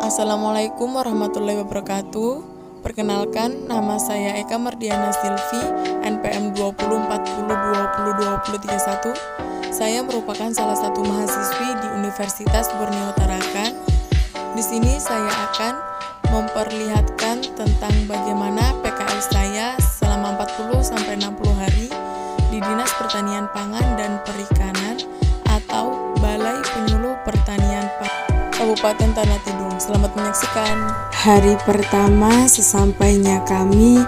Assalamualaikum warahmatullahi wabarakatuh. Perkenalkan, nama saya Eka Mardiana Silvi, NPM 2040202031. Saya merupakan salah satu mahasiswi di Universitas Borneo Tarakan. Di sini saya akan memperlihatkan tentang bagaimana PKL saya selama 40-60 hari di Dinas Pertanian Pangan dan Perikanan atau Balai Penyuluh Pertanian Kabupaten Tanah Tidung. Selamat menyaksikan. Hari pertama sesampainya kami,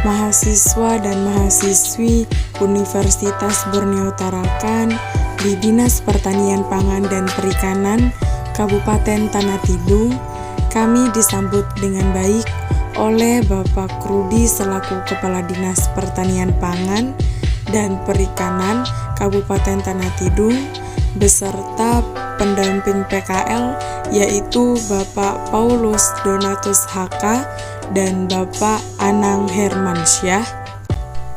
mahasiswa dan mahasiswi Universitas Borneo Tarakan di Dinas Pertanian Pangan dan Perikanan Kabupaten Tanah Tidung, kami disambut dengan baik oleh Bapak Krudi selaku Kepala Dinas Pertanian Pangan dan Perikanan Kabupaten Tanah Tidung beserta pendamping PKL yaitu Bapak Paulus Donatus HK dan Bapak Anang Hermansyah.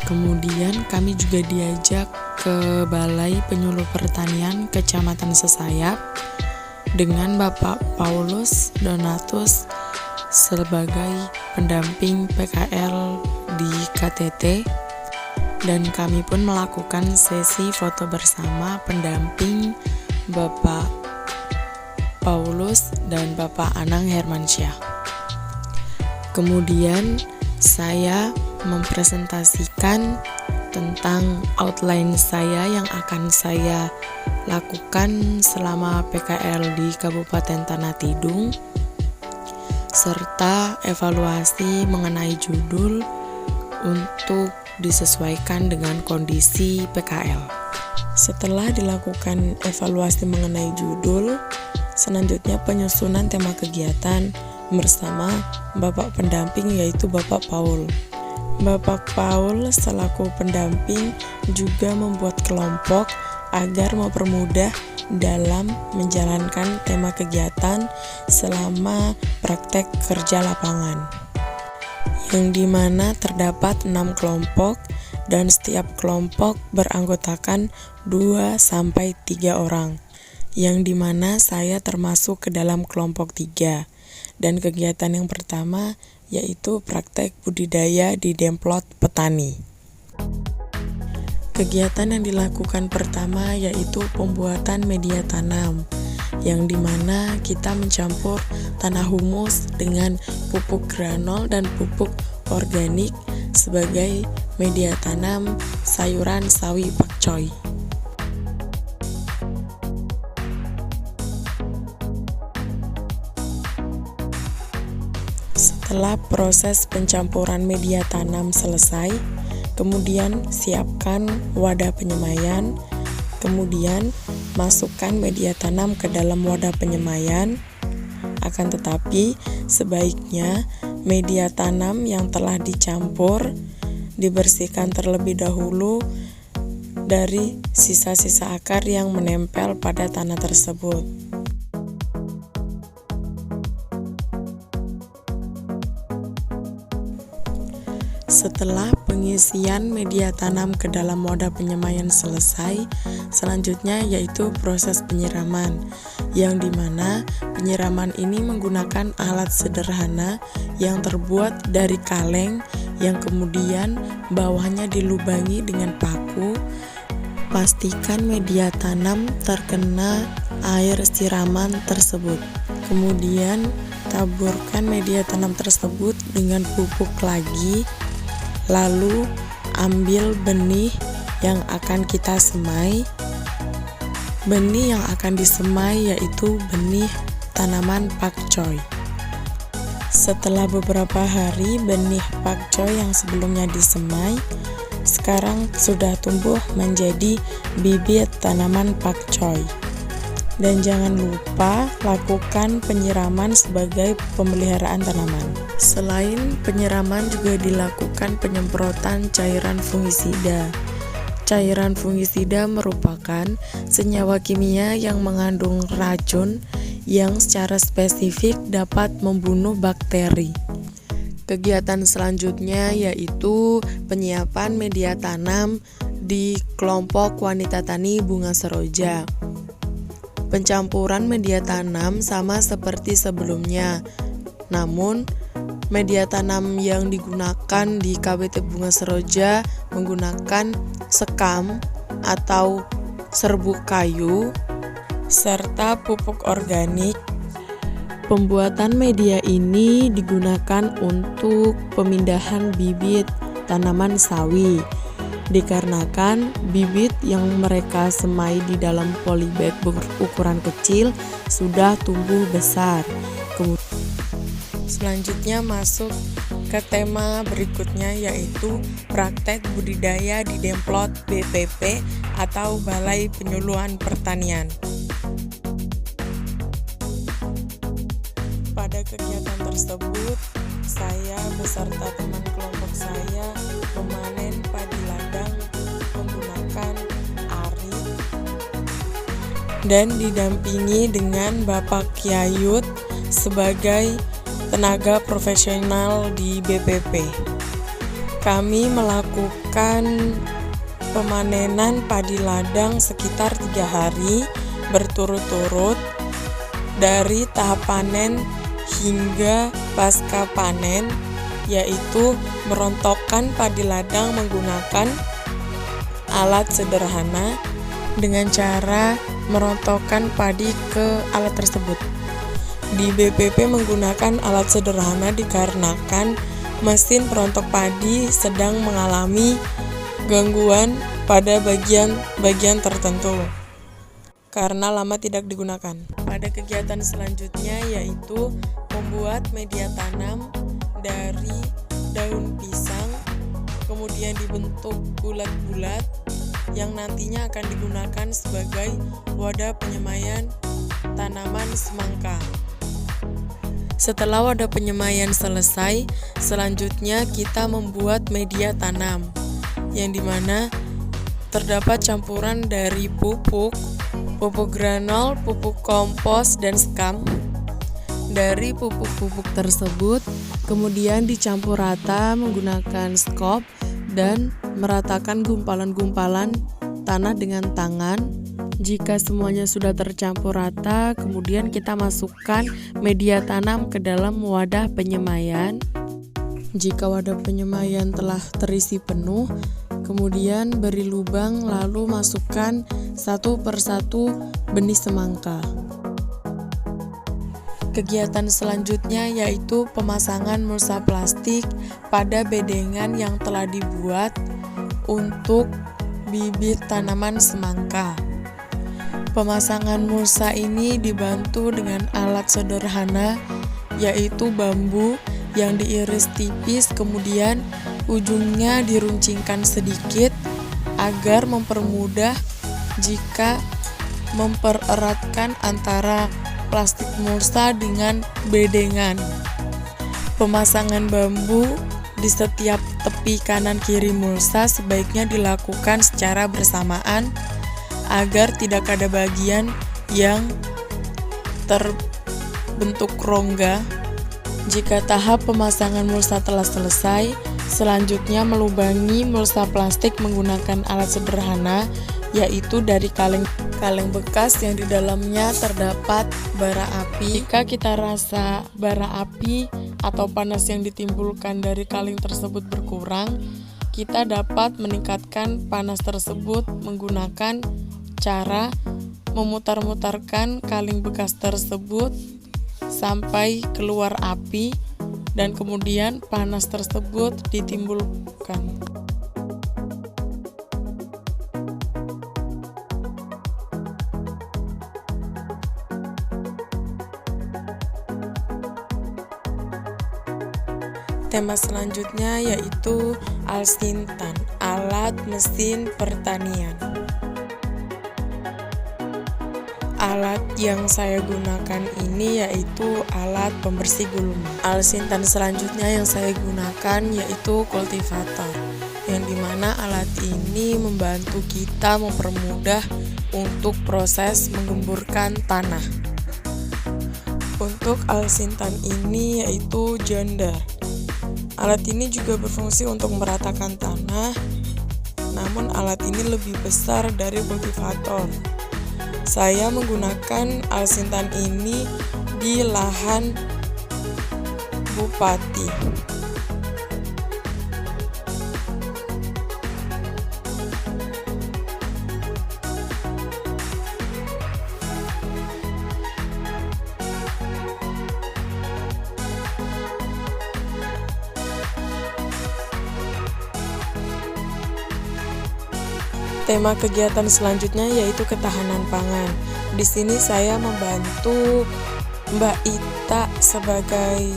Kemudian kami juga diajak ke Balai Penyuluh Pertanian Kecamatan Sesayap dengan Bapak Paulus Donatus sebagai pendamping PKL di KTT. Dan kami pun melakukan sesi foto bersama pendamping Bapak Paulus dan Bapak Anang Hermansyah. Kemudian saya mempresentasikan tentang outline saya yang akan saya lakukan selama PKL di Kabupaten Tanah Tidung, serta evaluasi mengenai judul untuk disesuaikan dengan kondisi PKL. Setelah dilakukan evaluasi mengenai judul, selanjutnya penyusunan tema kegiatan bersama Bapak pendamping yaitu Bapak Paul. Bapak Paul selaku pendamping juga membuat kelompok agar mempermudah dalam menjalankan tema kegiatan selama praktek kerja lapangan, yang dimana terdapat 6 kelompok dan setiap kelompok beranggotakan 2-3 orang, yang dimana saya termasuk ke dalam kelompok 3. Dan kegiatan yang pertama yaitu praktek budidaya di Demplot Petani. Kegiatan yang dilakukan pertama yaitu pembuatan media tanam, yang dimana kita mencampur tanah humus dengan pupuk granul dan pupuk organik sebagai media tanam sayuran sawi pakcoy. Setelah proses pencampuran media tanam selesai, kemudian siapkan wadah penyemaian, kemudian masukkan media tanam ke dalam wadah penyemaian. Akan tetapi, sebaiknya media tanam yang telah dicampur dibersihkan terlebih dahulu dari sisa-sisa akar yang menempel pada tanah tersebut. Setelah pengisian media tanam ke dalam wadah penyemaian selesai, selanjutnya yaitu proses penyiraman, yang dimana penyiraman ini menggunakan alat sederhana yang terbuat dari kaleng yang kemudian bawahnya dilubangi dengan paku. Pastikan media tanam terkena air siraman tersebut. Kemudian taburkan media tanam tersebut dengan pupuk lagi. Lalu ambil benih yang akan kita semai. Benih yang akan disemai yaitu benih tanaman pakcoy. Setelah beberapa hari, benih pakcoy yang sebelumnya disemai sekarang sudah tumbuh menjadi bibit tanaman pakcoy. Dan jangan lupa lakukan penyiraman sebagai pemeliharaan tanaman. Selain penyiraman juga dilakukan penyemprotan cairan fungisida. Cairan fungisida merupakan senyawa kimia yang mengandung racun yang secara spesifik dapat membunuh bakteri. Kegiatan selanjutnya yaitu penyiapan media tanam di kelompok wanita tani bunga seroja. Pencampuran media tanam sama seperti sebelumnya, namun media tanam yang digunakan di KBT Bunga Seroja menggunakan sekam atau serbuk kayu serta pupuk organik. Pembuatan media ini digunakan untuk pemindahan bibit tanaman sawi, dikarenakan bibit yang mereka semai di dalam polybag berukuran kecil sudah tumbuh besar. Selanjutnya masuk ke tema berikutnya, yaitu praktek budidaya di Demplot BPP atau Balai Penyuluhan Pertanian. Pada kegiatan tersebut, saya beserta teman kelompok saya memanen padi ladang menggunakan arit dan didampingi dengan Bapak Kyayut sebagai tenaga profesional di BPP. Kami melakukan pemanenan padi ladang sekitar 3 hari berturut-turut dari tahap panen hingga pasca panen, yaitu merontokkan padi ladang menggunakan alat sederhana dengan cara merontokkan padi ke alat tersebut. Di BPP menggunakan alat sederhana dikarenakan mesin perontok padi sedang mengalami gangguan pada bagian tertentu karena lama tidak digunakan. Pada kegiatan selanjutnya yaitu membuat media tanam dari daun pisang, kemudian dibentuk bulat-bulat yang nantinya akan digunakan sebagai wadah penyemaian tanaman semangka. Setelah wadah penyemaian selesai, selanjutnya kita membuat media tanam, yang dimana terdapat campuran dari pupuk granul, pupuk kompos, dan sekam. Dari pupuk-pupuk tersebut, kemudian dicampur rata menggunakan skop dan meratakan gumpalan-gumpalan tanah dengan tangan. Jika semuanya sudah tercampur rata, kemudian kita masukkan media tanam ke dalam wadah penyemaian. Jika wadah penyemaian telah terisi penuh, kemudian beri lubang lalu masukkan satu persatu benih semangka. Kegiatan selanjutnya yaitu pemasangan mulsa plastik pada bedengan yang telah dibuat untuk bibit tanaman semangka. Pemasangan mulsa ini dibantu dengan alat sederhana, yaitu bambu yang diiris tipis, kemudian ujungnya diruncingkan sedikit agar mempermudah jika mempereratkan antara plastik mulsa dengan bedengan. Pemasangan bambu di setiap tepi kanan kiri mulsa sebaiknya dilakukan secara bersamaan agar tidak ada bagian yang terbentuk rongga. Jika tahap pemasangan mulsa telah selesai, selanjutnya melubangi mulsa plastik menggunakan alat sederhana, yaitu dari kaleng bekas yang di dalamnya terdapat bara api. Jika kita rasa bara api atau panas yang ditimbulkan dari kaleng tersebut berkurang, kita dapat meningkatkan panas tersebut menggunakan cara memutar-mutarkan kaleng bekas tersebut sampai keluar api dan kemudian panas tersebut ditimbulkan. Tema selanjutnya yaitu Alsintan, alat mesin pertanian. Alat yang saya gunakan ini yaitu alat pembersih gulma. Alsintan selanjutnya yang saya gunakan yaitu kultivator, yang dimana alat ini membantu kita mempermudah untuk proses menggemburkan tanah. Untuk Alsintan ini yaitu John Deere. Alat ini juga berfungsi untuk meratakan tanah, namun alat ini lebih besar dari kultivator. Saya menggunakan alsintan ini di lahan bupati. Tema kegiatan selanjutnya yaitu ketahanan pangan. Di sini saya membantu Mbak Ita sebagai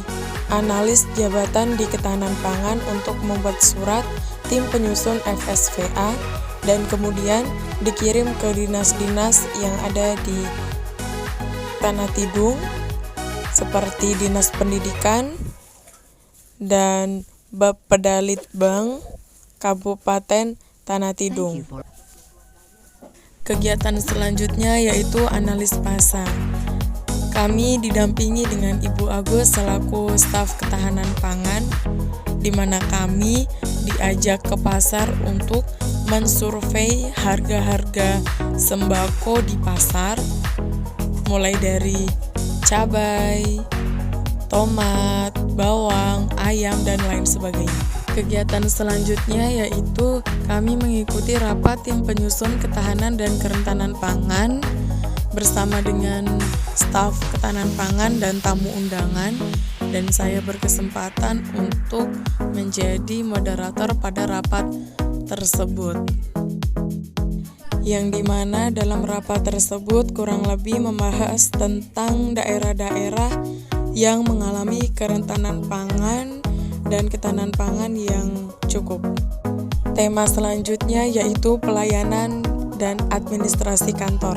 analis jabatan di ketahanan pangan untuk membuat surat tim penyusun FSVA dan kemudian dikirim ke dinas-dinas yang ada di Tanah Tidung seperti Dinas Pendidikan dan Bapedalitbang Kabupaten Tanah Tidung. Kegiatan selanjutnya yaitu analis pasar. Kami didampingi dengan Ibu Agus selaku staf ketahanan pangan, di mana kami diajak ke pasar untuk mensurvei harga-harga sembako di pasar, mulai dari cabai, tomat, bawang, ayam, dan lain sebagainya. Kegiatan selanjutnya yaitu kami mengikuti rapat tim penyusun ketahanan dan kerentanan pangan bersama dengan staf ketahanan pangan dan tamu undangan, dan saya berkesempatan untuk menjadi moderator pada rapat tersebut. Yang dimana dalam rapat tersebut kurang lebih membahas tentang daerah-daerah yang mengalami kerentanan pangan dan ketahanan pangan yang cukup. Tema selanjutnya yaitu pelayanan dan administrasi kantor.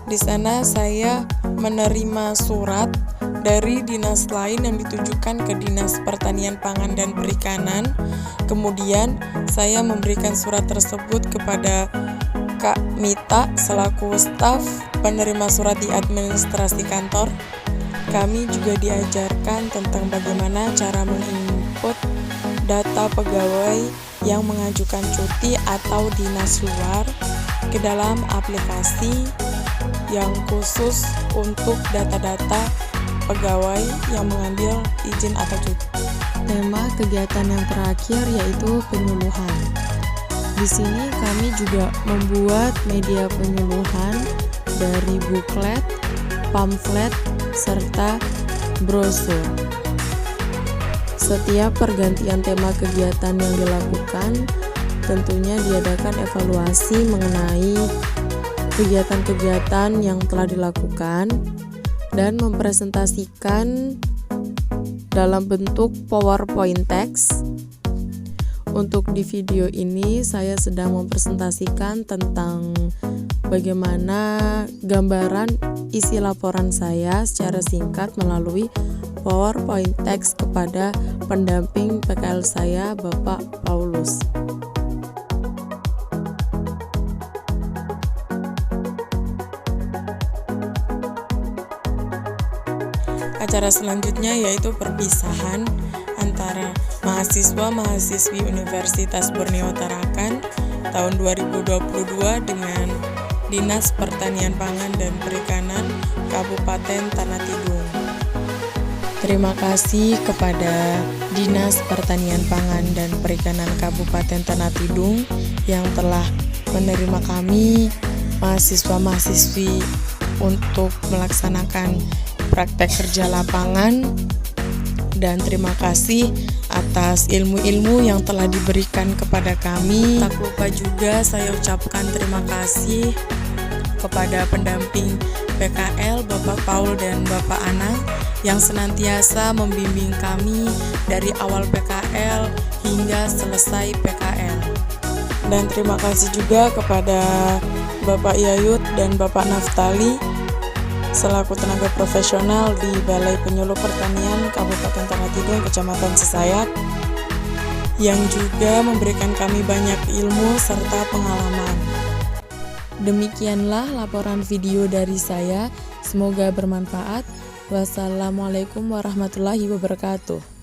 Di sana saya menerima surat dari dinas lain yang ditujukan ke Dinas Pertanian Pangan dan Perikanan. Kemudian saya memberikan surat tersebut kepada Kak Mita selaku staf penerima surat di administrasi kantor. Kami juga diajarkan tentang bagaimana cara menginput data pegawai yang mengajukan cuti atau dinas luar ke dalam aplikasi yang khusus untuk data-data pegawai yang mengambil izin atau cuti. Tema kegiatan yang terakhir yaitu penyuluhan. Di sini kami juga membuat media penyuluhan dari buklet, pamflet, serta brosur. Setiap pergantian tema kegiatan yang dilakukan, tentunya diadakan evaluasi mengenai kegiatan-kegiatan yang telah dilakukan dan mempresentasikan dalam bentuk PowerPoint text. Untuk di video ini saya sedang mempresentasikan tentang bagaimana gambaran isi laporan saya secara singkat melalui PowerPoint text kepada pendamping PKL saya, Bapak Paulus. Acara selanjutnya yaitu perpisahan antara mahasiswa-mahasiswi Universitas Borneo Tarakan tahun 2022 dengan Dinas Pertanian Pangan dan Perikanan Kabupaten Tanah Tidung. Terima kasih kepada Dinas Pertanian Pangan dan Perikanan Kabupaten Tanah Tidung yang telah menerima kami mahasiswa-mahasiswi untuk melaksanakan praktek kerja lapangan, dan terima kasih atas ilmu-ilmu yang telah diberikan kepada kami. Tak lupa juga saya ucapkan terima kasih kepada pendamping PKL Bapak Paul dan Bapak Anang yang senantiasa membimbing kami dari awal PKL hingga selesai PKL. Dan terima kasih juga kepada Bapak Yayut dan Bapak Naftali selaku tenaga profesional di Balai Penyuluh Pertanian Kabupaten Tanah Tidung, Kecamatan Sesayat, yang juga memberikan kami banyak ilmu serta pengalaman. Demikianlah laporan video dari saya, semoga bermanfaat. Wassalamualaikum warahmatullahi wabarakatuh.